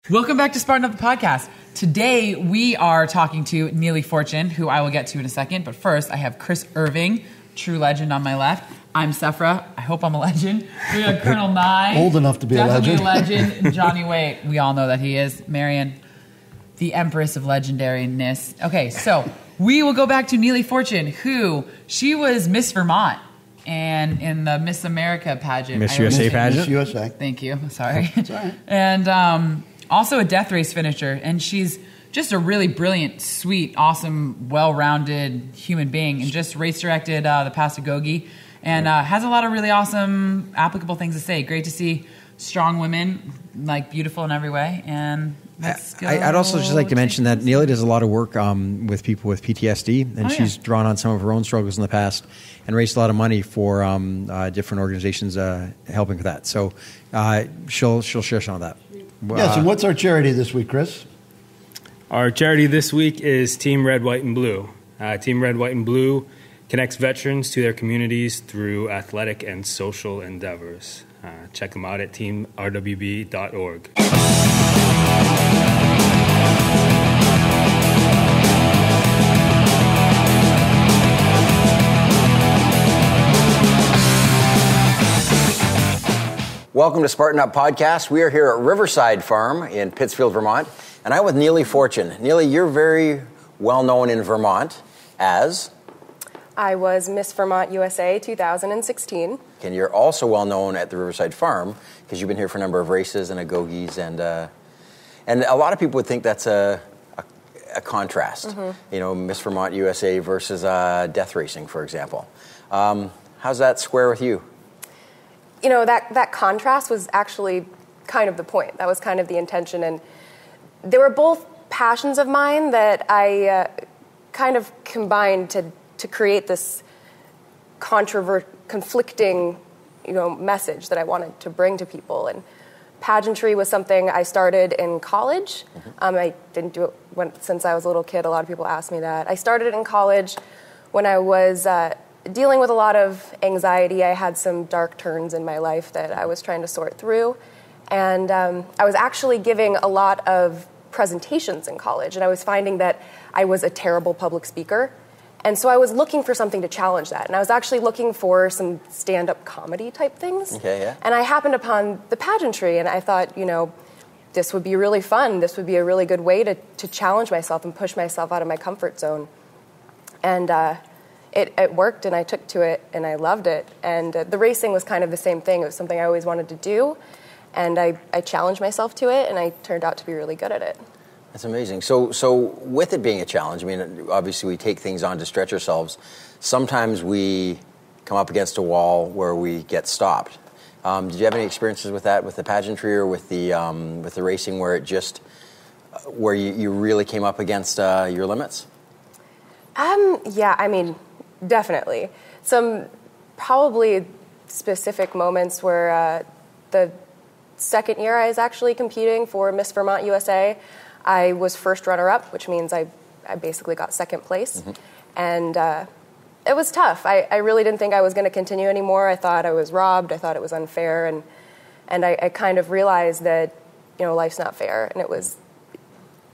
Welcome back to Spartan Up the Podcast. Today we are talking to Neely Fortune, who I will get to in a second. But first, I have Chris Irving, true legend, on my left. I'm Sefra. I hope I'm a legend. We got Colonel Nye. Old enough to be a legend. Definitely a legend. Johnny Waite. We all know that he is. Marion, the Empress of legendariness. Okay, so we will go back to Neely Fortune, who she was Miss Vermont. And in the Miss America pageant. Miss USA pageant? Miss USA. Thank you. Sorry. That's all right. And also a death race finisher. And she's just a really brilliant, sweet, awesome, well-rounded human being. And just race directed the Pageant Agoge. And has a lot of really awesome, applicable things to say. Great to see strong women, like beautiful in every way. And I'd also just like to mention that Neely does a lot of work with people with PTSD, and she's drawn on some of her own struggles in the past and raised a lot of money for different organizations helping with that. So she'll share some of that. Yes, and what's our charity this week, Chris? Our charity this week is Team Red, White, and Blue. Team Red, White, and Blue connects veterans to their communities through athletic and social endeavors. Check them out at teamrwb.org. Welcome to Spartan Up Podcast. We are here at Riverside Farm in Pittsfield, Vermont, and I'm with Neely Fortune. Neely, you're very well known in Vermont as? I was Miss Vermont USA 2016. And you're also well known at the Riverside Farm because you've been here for a number of races and agoges, and a lot of people would think that's a contrast. Mm-hmm. You know, Miss Vermont USA versus death racing, for example. How's that square with you? You know, that contrast was actually kind of the point. That was kind of the intention. And they were both passions of mine that I kind of combined to create this conflicting, message that I wanted to bring to people. And pageantry was something I started in college. Mm-hmm. I didn't do it since I was a little kid. A lot of people ask me that. I started it in college when I was dealing with a lot of anxiety. I had some dark turns in my life that I was trying to sort through. And I was actually giving a lot of presentations in college, and I was finding that I was a terrible public speaker. And so I was looking for something to challenge that. And I was actually looking for some stand-up comedy type things. Okay, yeah. And I happened upon the pageantry, and I thought, this would be really fun. This would be a really good way to challenge myself and push myself out of my comfort zone. And it worked, and I took to it, and I loved it. And the racing was kind of the same thing. It was something I always wanted to do, and I challenged myself to it, and I turned out to be really good at it. That's amazing. So with it being a challenge, I mean, obviously we take things on to stretch ourselves. Sometimes we come up against a wall where we get stopped. Did you have any experiences with that, with the pageantry or with the racing, where you really came up against your limits? Yeah, I mean, definitely. Some probably specific moments where the second year I was actually competing for Miss Vermont USA, I was first runner-up, which means I basically got second place. Mm-hmm. And it was tough. I really didn't think I was going to continue anymore. I thought I was robbed. I thought it was unfair. And I kind of realized that, life's not fair. And it was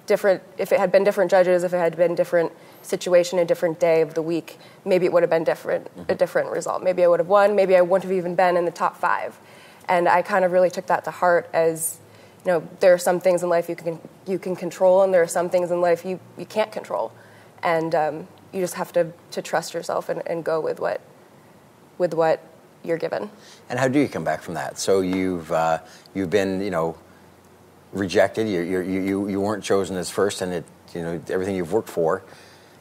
different. If it had been different judges, if it had been different situation, a different day of the week, maybe it would have been a different result. Maybe I would have won. Maybe I wouldn't have even been in the top 5. And I kind of really took that to heart as, there are some things in life you can control, and there are some things in life you can't control. And you just have to trust yourself and go with what you're given. And how do you come back from that? So you've been, rejected. You weren't chosen as first, and everything you've worked for.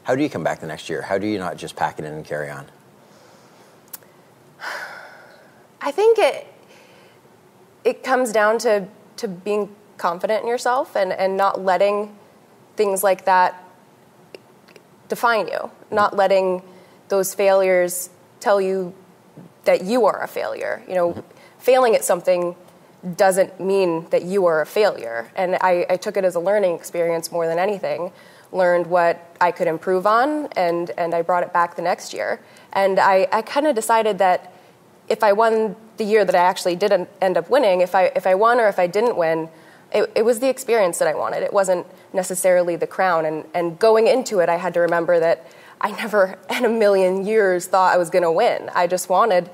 How do you come back the next year? How do you not just pack it in and carry on? I think it comes down to being confident in yourself and not letting things like that define you, not letting those failures tell you that you are a failure. Failing at something doesn't mean that you are a failure. And I took it as a learning experience more than anything, learned what I could improve on, and I brought it back the next year. And I kind of decided that if I won the year that I actually did end up winning, if I won or if I didn't win, it was the experience that I wanted. It wasn't necessarily the crown. And going into it, I had to remember that I never in a million years thought I was going to win. I just wanted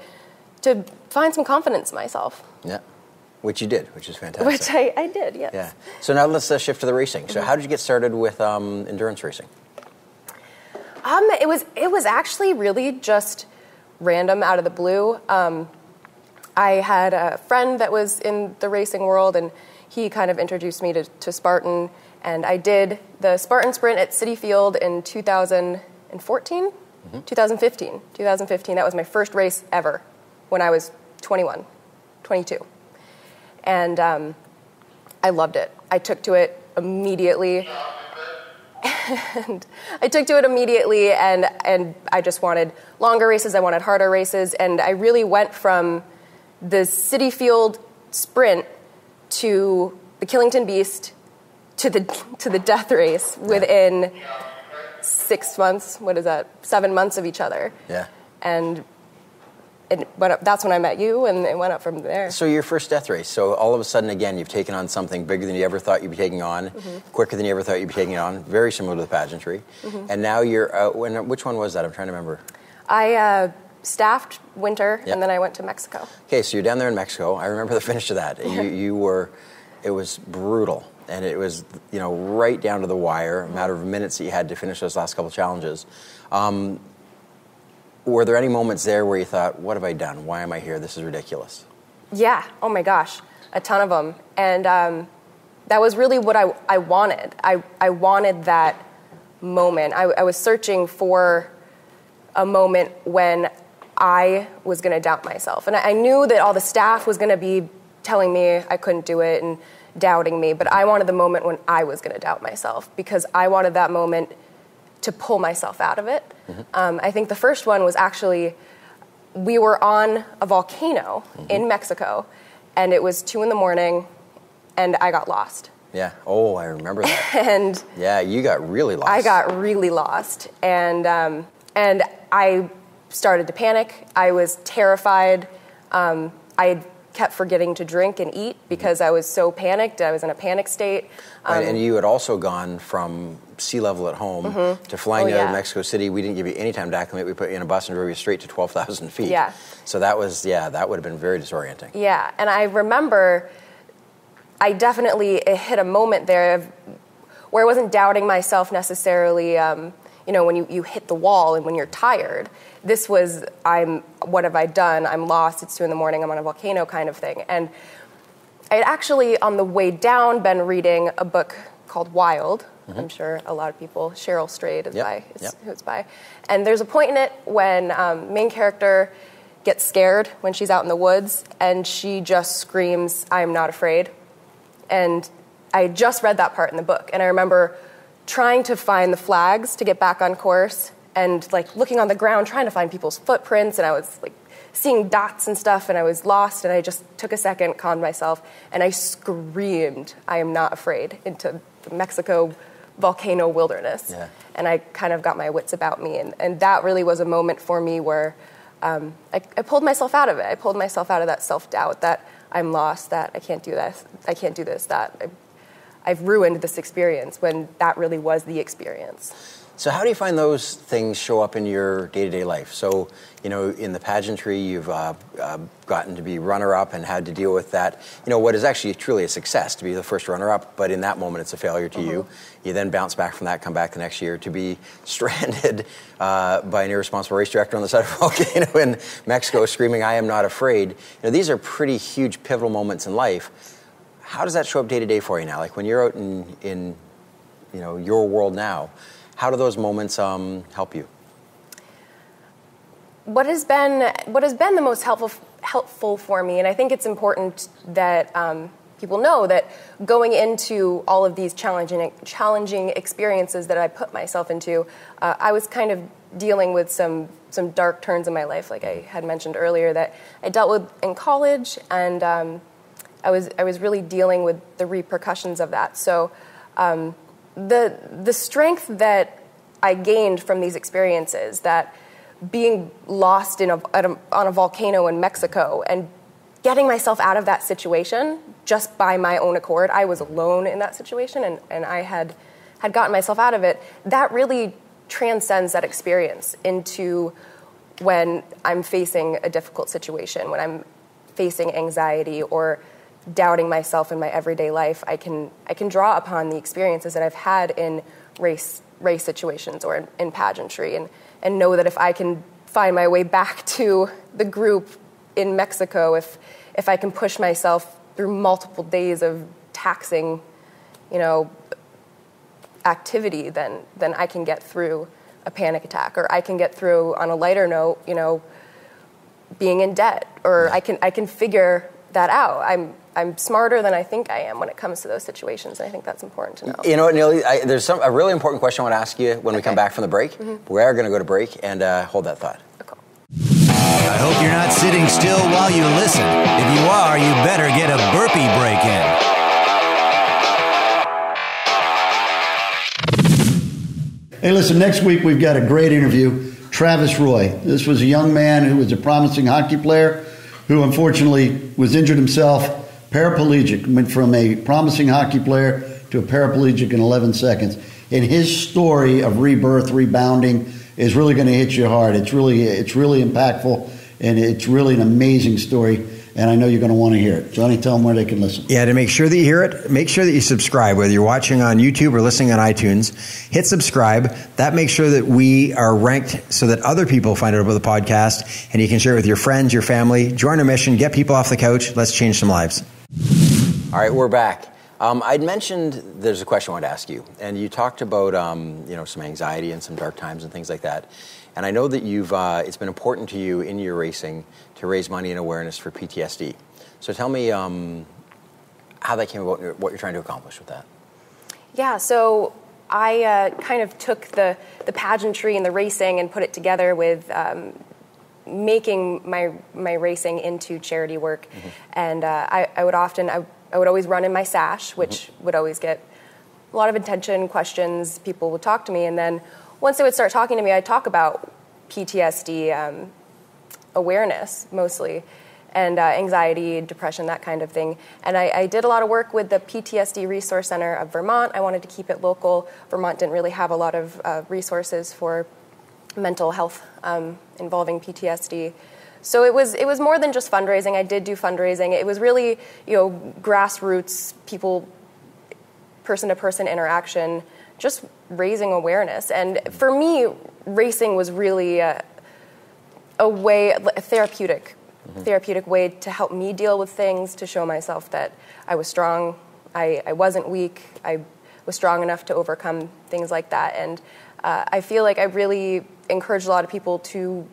to find some confidence in myself. Yeah, which you did, which is fantastic. Which I did, yes. Yeah. So now let's shift to the racing. So how did you get started with endurance racing? It was actually really just random out of the blue. I had a friend that was in the racing world, and he kind of introduced me to Spartan, and I did the Spartan Sprint at City Field in 2014? 2015. 2015, that was my first race ever when I was 22. And I loved it. I took to it immediately. And I just wanted longer races, I wanted harder races, and I really went from the City Field Sprint to the Killington Beast to the Death Race within 6 months. What is that? 7 months of each other. Yeah. And it went up, that's when I met you, and it went up from there. So your first Death Race. So all of a sudden, again, you've taken on something bigger than you ever thought you'd be taking on, quicker than you ever thought you'd be taking on. Very similar to the pageantry. And now you're. Which one was that? I'm trying to remember. I staffed winter, and then I went to Mexico. Okay, so you're down there in Mexico. I remember the finish of that. You were. It was brutal, and it was right down to the wire. A matter of minutes that you had to finish those last couple challenges. Were there any moments there where you thought, what have I done? Why am I here? This is ridiculous. Yeah. Oh, my gosh. A ton of them. And that was really what I wanted. I wanted that moment. I was searching for a moment when I was going to doubt myself. And I knew that all the staff was going to be telling me I couldn't do it and doubting me. But I wanted the moment when I was going to doubt myself, because I wanted that moment to pull myself out of it. I think the first one was actually, we were on a volcano in Mexico, and it was 2 a.m, and I got lost. Yeah. Oh, I remember that. And yeah, you got really lost. I got really lost, and I started to panic. I was terrified. I kept forgetting to drink and eat because I was so panicked. I was in a panic state. And you had also gone from sea level at home to flying out of Mexico City. We didn't give you any time to acclimate. We put you in a bus and drove you straight to 12,000 feet. Yeah. So that was, that would have been very disorienting. Yeah, and I remember it hit a moment there where I wasn't doubting myself necessarily, when you hit the wall and when you're tired. This was, what have I done? I'm lost, it's 2 a.m, I'm on a volcano kind of thing. And I had actually, on the way down, been reading a book called Wild. I'm sure a lot of people, Cheryl Strayed is who it's by. And there's a point in it when main character gets scared when she's out in the woods, and she just screams, "I am not afraid." And I just read that part in the book, and I remember trying to find the flags to get back on course, and looking on the ground, trying to find people's footprints, and I was seeing dots and stuff, and I was lost, and I just took a second, calmed myself, and I screamed, "I am not afraid," into the Mexico volcano wilderness. Yeah. And I kind of got my wits about me, and that really was a moment for me where I pulled myself out of it. I pulled myself out of that self-doubt that I'm lost, that I can't do this, that I've ruined this experience, when that really was the experience. So how do you find those things show up in your day-to-day life? So, in the pageantry, you've gotten to be runner-up and had to deal with that, what is actually truly a success to be the first runner-up, but in that moment it's a failure to you. You then bounce back from that, come back the next year to be stranded by an irresponsible race director on the side of a volcano in Mexico screaming, "I am not afraid." These are pretty huge pivotal moments in life. How does that show up day-to-day for you now? When you're out in your world now, how do those moments help you? What has been the most helpful for me, and I think it's important that people know that going into all of these challenging experiences that I put myself into, I was kind of dealing with some dark turns in my life, like I had mentioned earlier, that I dealt with in college, and I was really dealing with the repercussions of that. So the strength that I gained from these experiences, that being lost on a volcano in Mexico and getting myself out of that situation, just by my own accord. I was alone in that situation, and I had gotten myself out of it. That really transcends that experience into when I'm facing a difficult situation, when I'm facing anxiety or doubting myself in my everyday life. I can draw upon the experiences that I've had in race situations or in pageantry, and know that if I can find my way back to the group in Mexico, if I can push myself through multiple days of taxing, activity, then I can get through a panic attack, or I can get through, on a lighter note, being in debt, or I can figure that out. I'm smarter than I think I am when it comes to those situations, and I think that's important to know. You know what, Neely? There's a really important question I want to ask you when we come back from the break. Mm-hmm. We are going to go to break, and hold that thought. Okay. I hope you're not sitting still while you listen. If you are, you better get a burpee break in. Hey, listen, next week we've got a great interview. Travis Roy. This was a young man who was a promising hockey player who unfortunately was injured himself, paraplegic, went from a promising hockey player to a paraplegic in 11 seconds. And his story of rebirth, rebounding, is really going to hit you hard. It's really impactful, and it's really an amazing story. And I know you're going to want to hear it. Johnny, tell them where they can listen. Yeah, to make sure that you hear it, make sure that you subscribe, whether you're watching on YouTube or listening on iTunes. Hit subscribe. That makes sure that we are ranked so that other people find out about the podcast, and you can share it with your friends, your family. Join our mission. Get people off the couch. Let's change some lives. All right, we're back. I'd mentioned there's a question I wanted to ask you, and you talked about some anxiety and some dark times and things like that. And I know that it's been important to you in your racing to raise money and awareness for PTSD. So tell me how that came about and what you're trying to accomplish with that. Yeah, so I kind of took the pageantry and the racing and put it together with making my racing into charity work. Mm-hmm. And I would always run in my sash, which would always get a lot of attention, questions, people would talk to me, and then once they would start talking to me, I'd talk about PTSD awareness mostly, and anxiety, depression, that kind of thing. And I did a lot of work with the PTSD Resource Center of Vermont. I wanted to keep it local. Vermont didn't really have a lot of resources for mental health involving PTSD. So it was more than just fundraising. I did do fundraising. It was really, grassroots, people, person-to-person interaction, just raising awareness. And for me, racing was really a therapeutic way to help me deal with things, to show myself that I was strong, I wasn't weak, I was strong enough to overcome things like that. And I feel like I really encouraged a lot of people to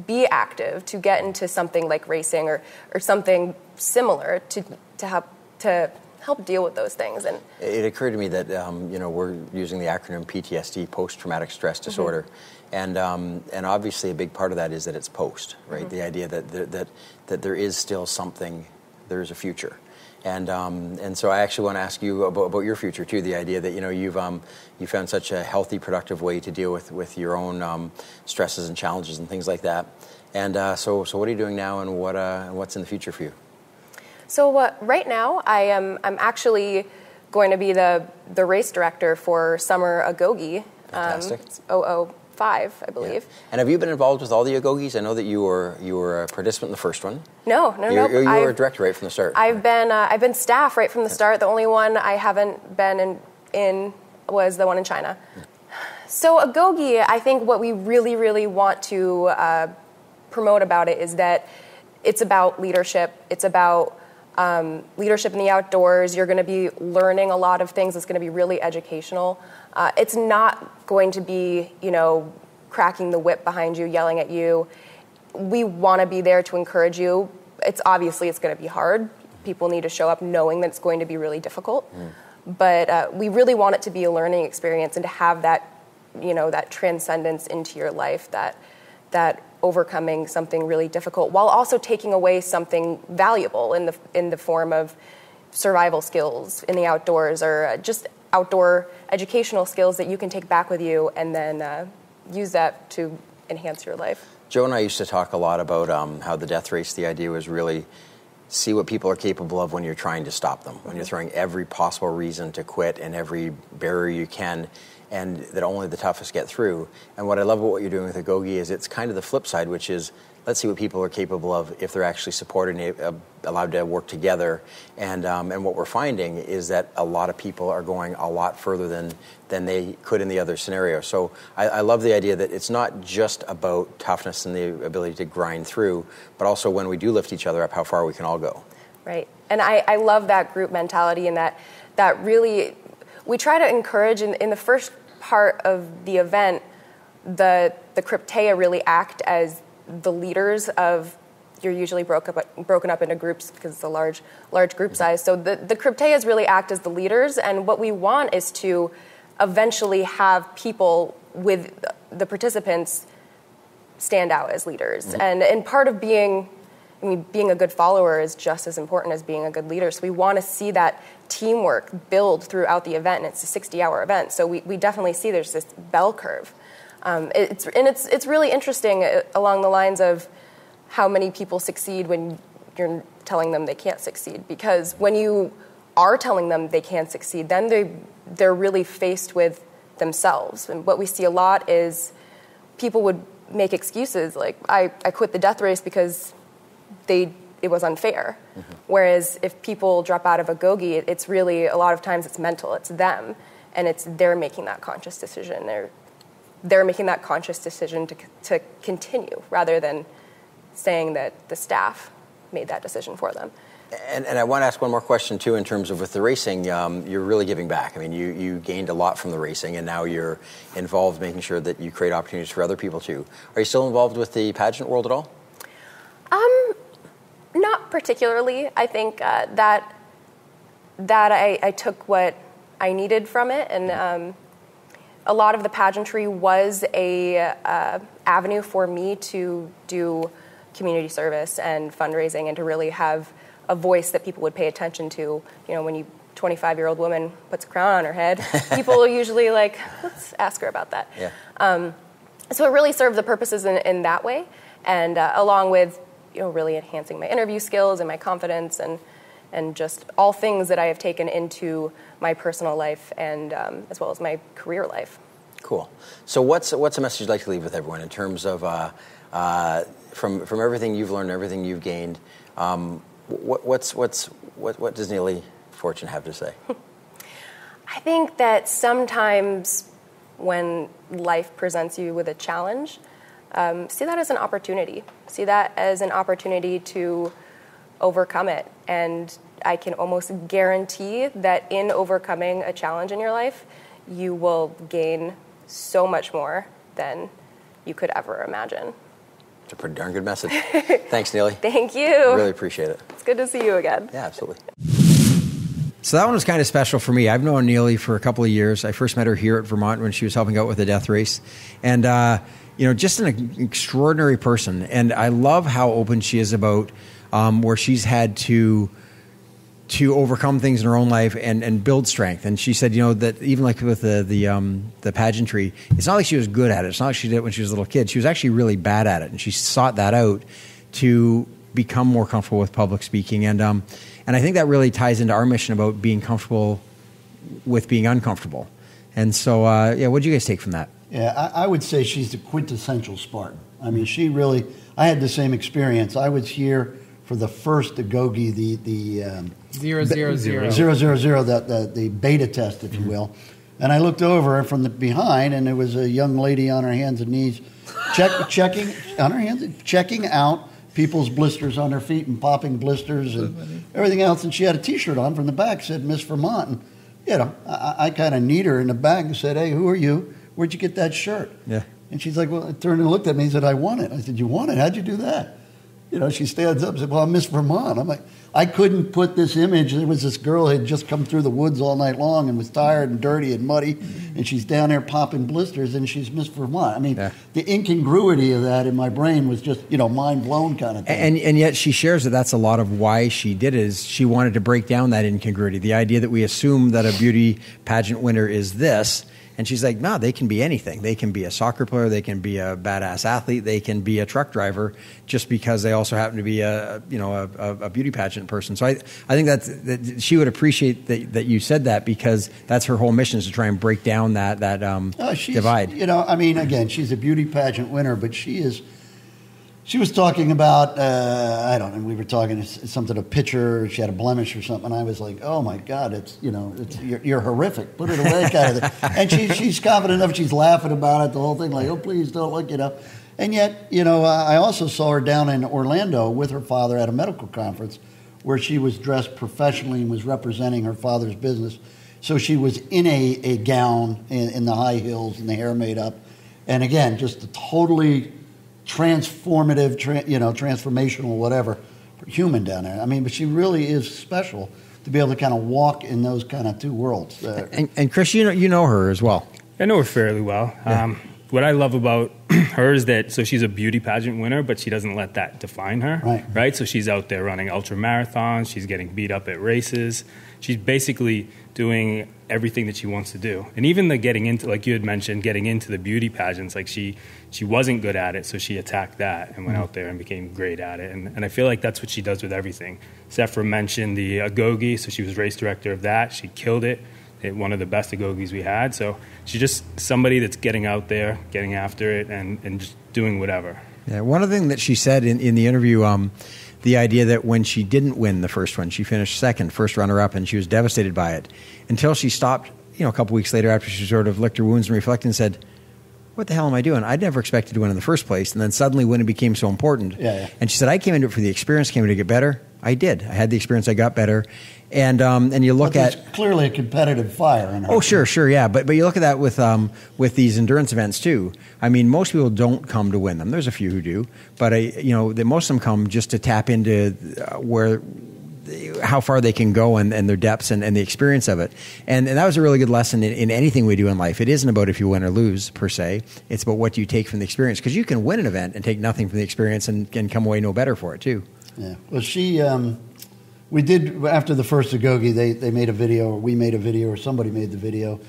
be active, to get into something like racing or something similar to help deal with those things. And it occurred to me that we're using the acronym PTSD, post-traumatic stress disorder, and obviously a big part of that is that it's post, right? Mm-hmm. The idea that there is still something, there is a future, and so I actually want to ask you about your future too. The idea that you found such a healthy, productive way to deal with your own stresses and challenges and things like that, and so what are you doing now, and what's in the future for you? So right now, I'm actually going to be the race director for Summer Agoge. Fantastic. 005, I believe. Yeah. And have you been involved with all the Agoges? I know that you were a participant in the first one. No. You were a director right from the start. I've been staff right from the start. The only one I haven't been in was the one in China. So Agoge, I think what we really, really want to promote about it is that it's about leadership. It's about leadership in the outdoors. You're going to be learning a lot of things. It's going to be really educational. It's not going to be, cracking the whip behind you, yelling at you. We want to be there to encourage you. It's going to be hard. People need to show up knowing that it's going to be really difficult. But we really want it to be a learning experience and to have that, that transcendence into your life, that overcoming something really difficult while also taking away something valuable in the form of survival skills in the outdoors, or just outdoor educational skills that you can take back with you and then use that to enhance your life. Joe and I used to talk a lot about how the death race, the idea was really see what people are capable of when you're trying to stop them, when you're throwing every possible reason to quit and every barrier you can, and that only the toughest get through. And what I love about what you're doing with Agoge is it's kind of the flip side, which is let's see what people are capable of if they're actually supported and allowed to work together. And what we're finding is that a lot of people are going a lot further than they could in the other scenario. So I love the idea that it's not just about toughness and the ability to grind through, but also when we do lift each other up, how far we can all go. Right. And I love that group mentality, and that really, we try to encourage in the first part of the event, the Cryptea really act as the leaders of, you're usually broken up into groups because it's a large group size. So the Crypteas really act as the leaders, and what we want is to eventually have people with the participants stand out as leaders. Mm-hmm. And part of being a good follower is just as important as being a good leader. So we want to see that teamwork build throughout the event, and it's a 60-hour event. So we definitely see there's this bell curve. It's really interesting along the lines of how many people succeed when you're telling them they can't succeed. Because when you are telling them they can't succeed, then they're really faced with themselves. And what we see a lot is people would make excuses like, I quit the death race because it was unfair. Mm-hmm. Whereas if people drop out of Agoge, it's really, a lot of times it's mental, it's them, and they're making that conscious decision. They're making that conscious decision to continue rather than saying that the staff made that decision for them. And I want to ask one more question, too, in terms of with the racing, you're really giving back. I mean, you gained a lot from the racing, and now you're involved making sure that you create opportunities for other people, too. Are you still involved with the pageant world at all? Not particularly. I think that I took what I needed from it, and a lot of the pageantry was a avenue for me to do community service and fundraising, and to really have a voice that people would pay attention to. You know, when 25-year-old woman puts a crown on her head, people are usually like, let's ask her about that. Yeah. So it really served the purposes in that way, and along with really enhancing my interview skills and my confidence, and just all things that I have taken into my personal life and as well as my career life. Cool. So what's a message you'd like to leave with everyone in terms of from everything you've learned, everything you've gained? What does Neely Fortune have to say? I think that sometimes when life presents you with a challenge, see that as an opportunity. See that as an opportunity to overcome it. And I can almost guarantee that in overcoming a challenge in your life, you will gain so much more than you could ever imagine. It's a pretty darn good message. Thanks, Neely. Thank you. Really appreciate it. It's good to see you again. Yeah, absolutely. So that one was kind of special for me. I've known Neely for a couple of years. I first met her here at Vermont when she was helping out with the death race. And, just an extraordinary person. And I love how open she is about where she's had to overcome things in her own life and build strength. And she said, that even like with the pageantry, it's not like she was good at it. It's not like she did it when she was a little kid. She was actually really bad at it. And she sought that out to become more comfortable with public speaking. And I think that really ties into our mission about being comfortable with being uncomfortable. And so, what do you guys take from that? Yeah, I would say she's the quintessential Spartan. I mean, I had the same experience. I was here for the first Agoge, the 000, the beta test, if you will. And I looked over from the behind, and there was a young lady on her hands and knees, checking out people's blisters on their feet and popping blisters and everything else. And she had a T-shirt on from the back said Miss Vermont. And, I kind of kneed her in the back and said, "Hey, who are you? Where'd you get that shirt?" Yeah. And she's like, well, I turned and looked at me and said, "I won it." I said, "You won it? How'd you do that?" She stands up and said, "Well, I'm Miss Vermont." I'm like, I couldn't put this image. There was this girl who had just come through the woods all night long and was tired and dirty and muddy, and she's down there popping blisters, and she's Miss Vermont. I mean, the incongruity of that in my brain was just, mind blown kind of thing. And yet she shares that that's a lot of why she did it, is she wanted to break down that incongruity, the idea that we assume that a beauty pageant winner is this. And she's like, no, they can be anything. They can be a soccer player. They can be a badass athlete. They can be a truck driver, just because they also happen to be a beauty pageant person. So I think that she would appreciate that you said that, because that's her whole mission, is to try and break down that divide. Again, she's a beauty pageant winner, but she was talking about, we were talking something, a picture, she had a blemish or something, and I was like, oh my God, you're horrific, put it away kind of thing. And she's confident enough, she's laughing about it, the whole thing, like, oh, please don't look, And yet, I also saw her down in Orlando with her father at a medical conference where she was dressed professionally and was representing her father's business. So she was in a gown, in the high heels and the hair made up. And again, just a totally transformative, transformational, whatever, human down there. I mean, but she really is special to be able to kind of walk in those kind of two worlds. And Chris, you know her as well. I know her fairly well. Yeah. What I love about her is that, so she's a beauty pageant winner, but she doesn't let that define her. Right? So she's out there running ultra marathons. She's getting beat up at races. She's basically doing everything that she wants to do. And even the getting into, like you had mentioned, getting into the beauty pageants, like she wasn't good at it, so she attacked that and went out there and became great at it. And I feel like that's what she does with everything. Sefra mentioned the Agoge, so she was race director of that. She killed it. One of the best Agoges we had. So she's just somebody that's getting out there, getting after it, and just doing whatever. Yeah, one of the things that she said in the interview, the idea that when she didn't win the first one, she finished second, first runner-up, and she was devastated by it, until she stopped, a couple weeks later after she sort of licked her wounds and reflected and said, what the hell am I doing? I'd never expected to win in the first place. And then suddenly when it became so important, and she said, I came into it for the experience, came in to get better. I did. I had the experience. I got better. And you look at clearly a competitive fire in her. Oh, sure, yeah. But you look at that with these endurance events too. I mean, most people don't come to win them. There's a few who do, but most of them come just to tap into how far they can go and their depths and the experience of it. And that was a really good lesson in anything we do in life. It isn't about if you win or lose per se. It's about what you take from the experience, because you can win an event and take nothing from the experience and come away no better for it too. Yeah. Well, we did, after the first Agoge, they made a video, or we made a video, or somebody made the video,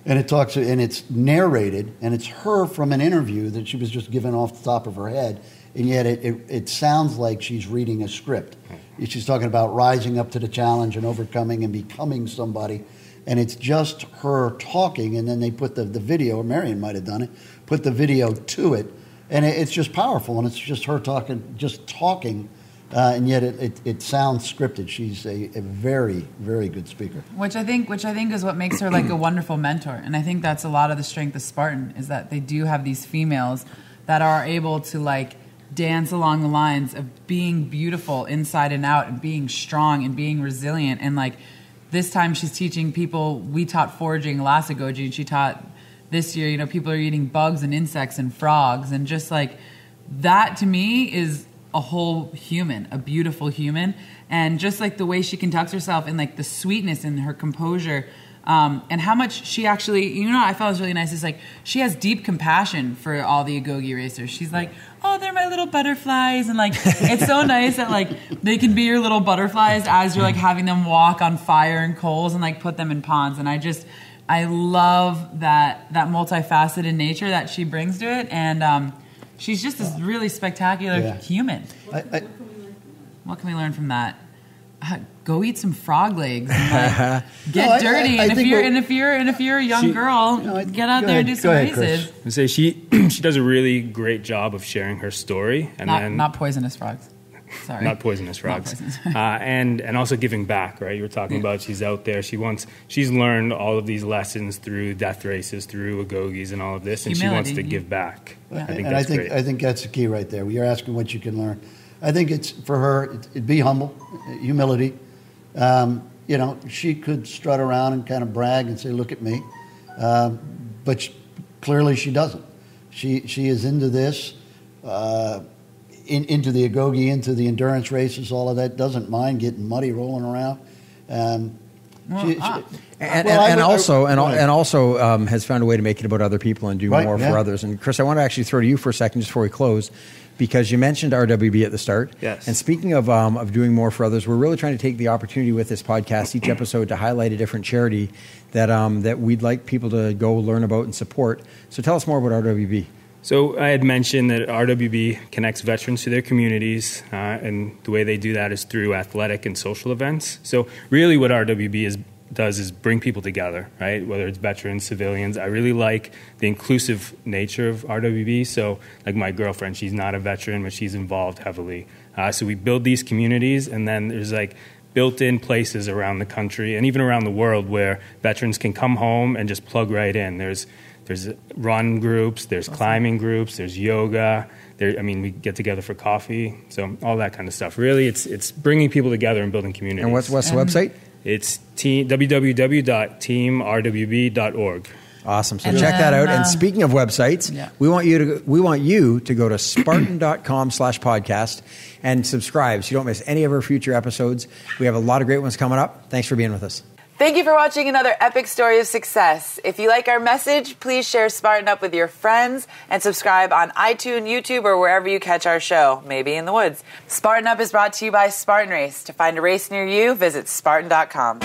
and it's narrated, and it's her from an interview that she was just given off the top of her head, and yet it sounds like she's reading a script. She's talking about rising up to the challenge and overcoming and becoming somebody, and it's just her talking, and then they put the video, or Marion might have done it, put the video to it, and it's just powerful, and it's just her talking, and yet it sounds scripted. She's a very, very good speaker. Which I think is what makes her like a wonderful mentor. And I think that's a lot of the strength of Spartan, is that they do have these females that are able to like dance along the lines of being beautiful inside and out, and being strong and being resilient. And like this time she's teaching people, we taught foraging last Agoge, and she taught this year, people are eating bugs and insects and frogs, and just like that to me is a whole human, a beautiful human. And just like the way she conducts herself, and like the sweetness in her composure, and how much she actually, I thought was really nice is like she has deep compassion for all the Agoge racers. She's like, oh, they're my little butterflies, and like it's so nice that like they can be your little butterflies as you're like having them walk on fire and coals and like put them in ponds. And I love that multifaceted nature that she brings to it. And she's just this really spectacular human. What can we learn from that? Go eat some frog legs and get dirty. And if you're a young girl, get out there and do some races. I say she does a really great job of sharing her story, and not poisonous frogs. Sorry, not poisonous frogs. And also giving back. Right, you were talking about she's out there. She's learned all of these lessons through death races, through Agoges, and all of this, and she wants to give back. Yeah. I think that's the key right there. You're asking what you can learn. I think it's for her. It'd be humble, humility. She could strut around and kind of brag and say, "Look at me," but clearly she doesn't. She is into this. into the Agoge, into the endurance races, all of that. Doesn't mind getting muddy, rolling around. And also has found a way to make it about other people and do more for others. And Chris, I want to actually throw to you for a second just before we close, because you mentioned RWB at the start. Yes. And speaking of doing more for others, we're really trying to take the opportunity with this podcast, each episode, to highlight a different charity that we'd like people to go learn about and support. So tell us more about RWB. So I had mentioned that RWB connects veterans to their communities, and the way they do that is through athletic and social events. So really what RWB does is bring people together, right? Whether it's veterans, civilians. I really like the inclusive nature of RWB. So like my girlfriend, she's not a veteran, but she's involved heavily. So we build these communities, and then there's like built-in places around the country and even around the world where veterans can come home and just plug right in. There's run groups, there's climbing groups, there's yoga. We get together for coffee, so all that kind of stuff. Really, it's bringing people together and building communities. And what's the website? It's www.teamrwb.org. Awesome. So check that out. And speaking of websites, we want you to go to spartan.com/podcast and subscribe so you don't miss any of our future episodes. We have a lot of great ones coming up. Thanks for being with us. Thank you for watching another epic story of success. If you like our message, please share Spartan Up with your friends and subscribe on iTunes, YouTube, or wherever you catch our show, maybe in the woods. Spartan Up is brought to you by Spartan Race. To find a race near you, visit Spartan.com.